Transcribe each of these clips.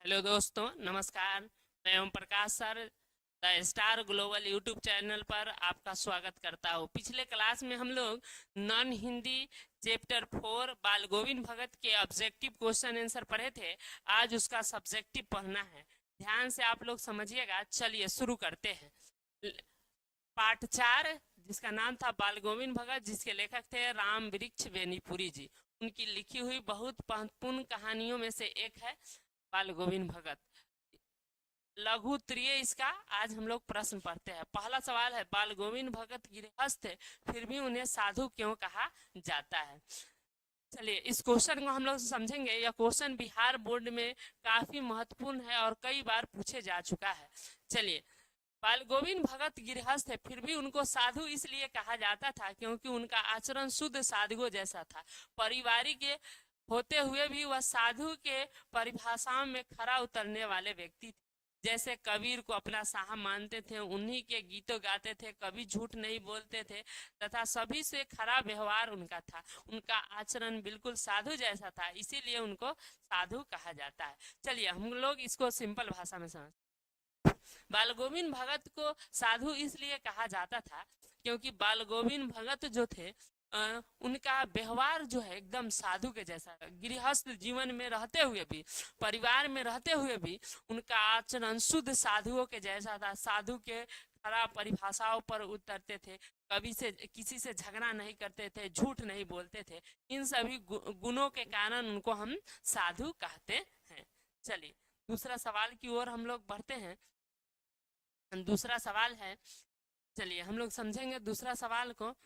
Hello दोस्तों, नमस्कार। मैं Om Prakash sir the Star Global YouTube channel पर आपका स्वागत करता हूँ। पिछले क्लास में हम लोग नॉन हिंदी चैप्टर 4 बाल गोविंद भगत के ऑब्जेक्टिव क्वेश्चन आंसर पढ़े थे। आज उसका सब्जेक्टिव पढ़ना है। ध्यान से आप लोग समझिएगा। चलिए शुरू करते हैं। पार्ट 4 जिसका नाम था बाल गोविंद भगत, जिसके लेखक थे राम वृक्ष बेनीपुरी जी। उनकी लिखी हुई बहुत महत्वपूर्ण कहानियों में से एक है बाल गोविंद भगत। लघु त्रिय इसका आज हम लोग प्रश्न पढ़ते हैं। पहला सवाल है, बाल गोविंद भगत गृहस्थ थे फिर भी उन्हें साधु क्यों कहा जाता है। चलिए इस क्वेश्चन को हम लोग समझेंगे। यह क्वेश्चन बिहार बोर्ड में काफी महत्वपूर्ण है और कई बार पूछे जा चुका है। चलिए, बाल गोविंद भगत गृहस्थ है फिर भी उनको साधु इसलिए कहा जाता था क्योंकि उनका आचरण शुद्ध साधुओं जैसा था। पारिवारिक होते हुए भी वह साधु के परिभाषाओं में खरा उतरने वाले व्यक्ति थे। जैसे कबीर को अपना साहब मानते थे, उन्हीं के गीतों गाते थे, कभी झूठ नहीं बोलते थे तथा सभी से खरा व्यवहार उनका था। उनका आचरण बिल्कुल साधु जैसा था, इसीलिए उनको साधु कहा जाता है। चलिए हम लोग इसको सिंपल भाषा में समझ। बाल गोविंद भगत को साधु इसलिए कहा जाता था क्योंकि बाल गोविंद भगत जो थे उनका व्यवहार जो है एकदम साधु के जैसा। गृहस्थ जीवन में रहते हुए भी, परिवार में रहते हुए भी उनका आचरण शुद्ध साधुओं के जैसा था। साधु के खराब परिभाषाओं पर उतरते थे, कभी से किसी से झगड़ा नहीं करते थे, झूठ नहीं बोलते थे। इन सभी गुणों के कारण उनको हम साधु कहते हैं। चलिए दूसरा सवाल की ओर हम लोग बढ़ते हैं। दूसरा सवाल है, चलिए हम लोग समझेंगे दूसरा सवाल को।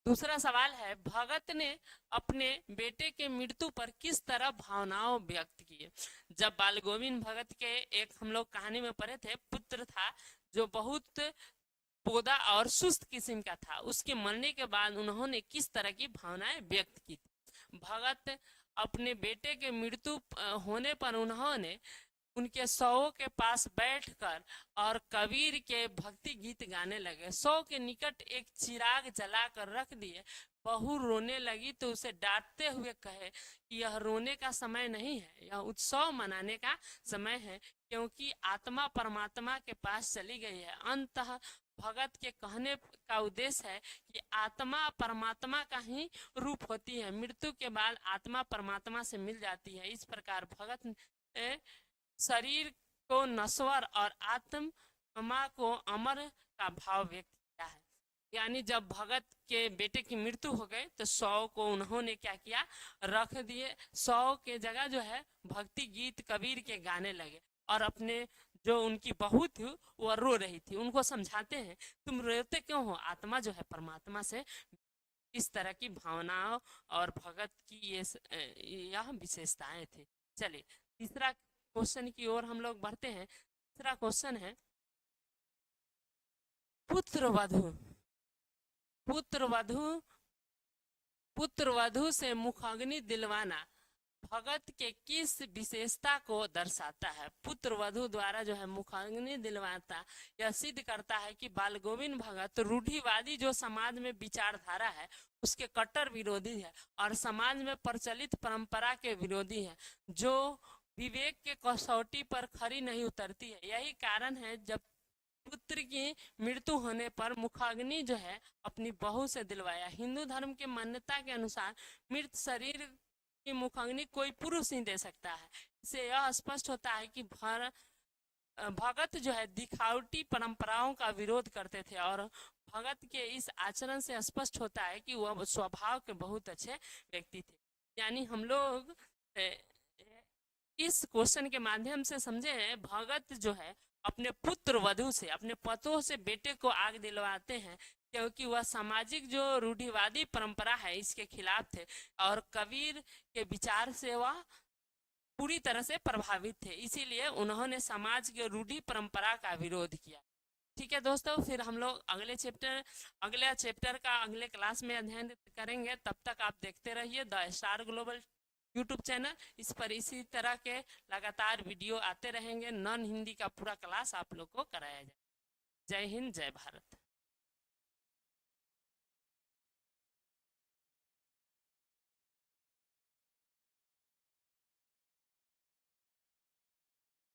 दूसरा सवाल है, भगत ने अपने बेटे के मृत्यु पर किस तरह भावनाओं व्यक्त किए। जब बाल गोविंद भगत के एक हम लोग कहानी में पढ़े थे, पुत्र था जो बहुत पौधा और सुस्त किस्म का था। उसके मरने के बाद उन्होंने किस तरह की भावनाएं व्यक्त की थी। भगत अपने बेटे के मृत्यु होने पर उन्होंने उनके शवों के पास बैठकर और कबीर के भक्ति गीत गाने लगे। शव के निकट एक चिराग जलाकर रख दिए। बहू रोने लगी तो उसे डांटते हुए कहे कि यह रोने का समय नहीं है, यह उत्सव मनाने का समय है, क्योंकि आत्मा परमात्मा के पास चली गई है। अंततः भगत के कहने का उद्देश्य है कि आत्मा परमात्मा का ही रूप होती है, मृत्यु के बाद आत्मा परमात्मा से मिल जाती है। इस प्रकार भगत शरीर को नश्वर और आत्मा को अमर का भाव व्यक्त किया है। यानी जब भगत के बेटे की मृत्यु हो गई तो शव को उन्होंने क्या किया, रख दिए। शव के जगह जो है भक्ति गीत कबीर के गाने लगे और अपने जो उनकी बहू थी वो रो रही थी, उनको समझाते हैं तुम रोते क्यों हो, आत्मा जो है परमात्मा से। इस तरह की भावनाओं और भगत की यह विशेषताएं थी। चलिए तीसरा क्वेश्चन की ओर हम लोग बढ़ते हैं। तीसरा क्वेश्चन है, पुत्र वधु पुत्र वधु पुत्र वधु से मुखाग्नि दिलवाना भगत के किस विशेषता को दर्शाता है। पुत्र वधु द्वारा जो है मुखाग्नि दिलवाता यह सिद्ध करता है कि बाल गोविंद भगत रूढ़िवादी जो समाज में विचारधारा है उसके कट्टर विरोधी है और समाज में प्रचलित परंपरा के विरोधी है, जो विवेक के कसौटी पर खरी नहीं उतरती है। यही कारण है जब पुत्र की मृत्यु होने पर मुखाग्नि जो है अपनी बहू से दिलवाया। हिंदू धर्म के मान्यता के अनुसार मृत शरीर की मुखाग्नि कोई पुरुष नहीं दे सकता है। इससे यह स्पष्ट होता है कि भगत जो है दिखावटी परंपराओं का विरोध करते थे और भगत के इस आचरण से स्पष्ट होता है कि वह स्वभाव के बहुत अच्छे व्यक्ति थे। यानी हम लोग इस क्वेश्चन के माध्यम से समझे हैं, भगत जो है अपने पुत्र वधु से, अपने पतों से बेटे को आग दिलवाते हैं क्योंकि वह सामाजिक जो रूढ़िवादी परंपरा है इसके खिलाफ थे और कबीर के विचार से वह पूरी तरह से प्रभावित थे। इसीलिए उन्होंने समाज के रूढ़ि परंपरा का विरोध किया। ठीक है दोस्तों, फिर हम लोग अगले चैप्टर का अगले क्लास में अध्ययन करेंगे। तब तक आप देखते रहिए the Star Global YouTube channel. इस पर इसी तरह के लगातार वीडियो आते रहेंगे। नॉन हिंदी का पूरा क्लास आप लोग को कराया जाए। जय हिंद, जय भारत।